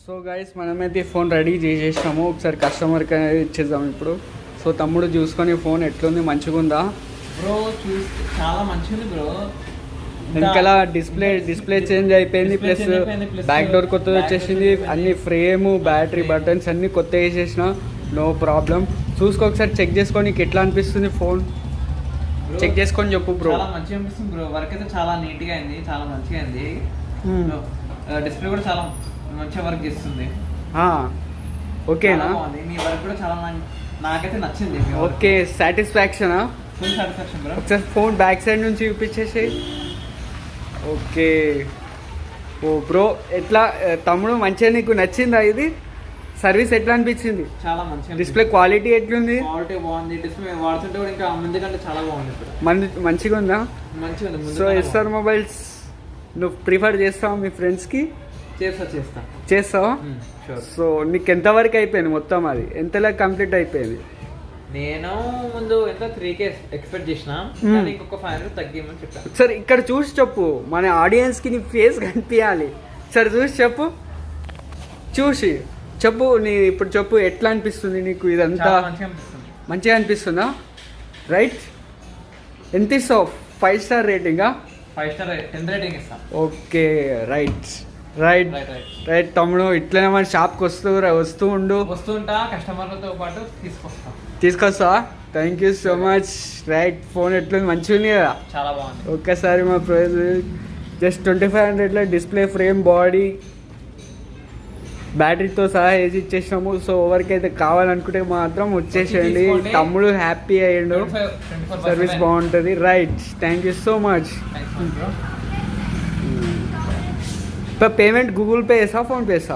So guys మనమైతే phone ready చేసేసినాము. ఒకసారి కస్టమర్కి అనేది ఇచ్చేద్దాం ఇప్పుడు. సో తమ్ముడు చూసుకొని ఫోన్ ఎట్లుంది, మంచిగా ఉందా బ్రో? చాలా మంచిగా ఉంది బ్రో. వెనకాల డిస్ప్లే చేంజ్ అయిపోయింది, ప్లస్ బ్యాక్ డోర్ కొత్తది వచ్చేసింది, అన్ని ఫ్రేమ్ బ్యాటరీ బటన్స్ అన్ని కొత్త వేసేసిన. No problem. చూసుకో ఒకసారి చెక్ చేసుకొని నీకు ఎట్లా అనిపిస్తుంది ఫోన్, చెక్ చేసుకొని చెప్పు బ్రో. చాలా మంచిగా అనిపిస్తుంది బ్రో. వర్క్ అయితే చాలా నీట్గా అయింది, చాలా మంచిగా అయింది. డిస్ప్లే కూడా చాలా మంచిగా వర్క్ చేస్తుంది. ఓకేనా? మీ వర్క్ కూడా చాలా నాకైతే నచ్చింది. ఓకే, సాటిస్ఫాక్షనా? Full satisfaction bro. ఒకసారి ఫోన్ బ్యాక్ సైడ్ నుంచి చూపించేసి. ఓకే. ఓ బ్రో, ఎట్లా తమ్ముడు మంచిగా నీకు నచ్చిందా ఇది? సర్వీస్ ఎట్లా అనిపించింది? చాలా మంచిగా. డిస్ప్లే క్వాలిటీ ఎట్లుంది? క్వాలిటీ బాగుంది. డిస్ప్లే వాడుతుంటే కూడా ఇంకా ముందు కంటే చాలా బాగుంది. మంచిగా ఉందా? మంచిగా ఉంది. సో ఎస్ఆర్ మొబైల్స్ నువ్వు ప్రిఫర్ చేస్తావా మీ ఫ్రెండ్స్కి? చేస్తావా? సో నీకు ఎంతవరకు అయిపోయింది మొత్తం? అది ఎంతలా కంప్లీట్ అయిపోయింది? నేను ముందు ఎంత 3K ఎక్స్పెక్ట్ చేసిన, ఇంకొక 500 తగ్గిమని చెప్పాను. సరే ఇక్కడ చూసి చెప్పు, మన ఆడియన్స్కి నీ ఫేస్ కనిపించాలి. సరే చూసి చెప్పు, చూసి చెప్పు. నీ ఇప్పుడు చెప్పు, ఎట్లా అనిపిస్తుంది నీకు ఇదంతా? మంచిగా అనిపిస్తుందా? రైట్. ఎంత ఇస్తావు? 5 స్టార్ రేటింగా? 5 స్టార్ 10 రేటింగ్ ఇస్తాను. ఓకే, రైట్ రైట్ రైట్ తమ్ముడు. ఇట్లనే మన షాప్కి వస్తూ వస్తుంటా, కస్టమర్లతో పాటు తీసుకొస్తా. Thank you so much. Right. Phone ఎట్లుంది? మంచిగా ఉంది కదా? చాలా బాగుంది. ఒక్కసారి మా ప్రైస్ జస్ట్ 2500లో డిస్ప్లే, ఫ్రేమ్, బాడీ, బ్యాటరీతో సహా వేసి ఇచ్చేసినాము. సో ఎవరికైతే కావాలనుకుంటే మాత్రం వచ్చేసేయండి. తమ్ముడు హ్యాపీ అయ్యిండు, సర్వీస్ బాగుంటుంది. Right. Thank you so much. Payment Google pay చేసా, ఫోన్ పే చేసా?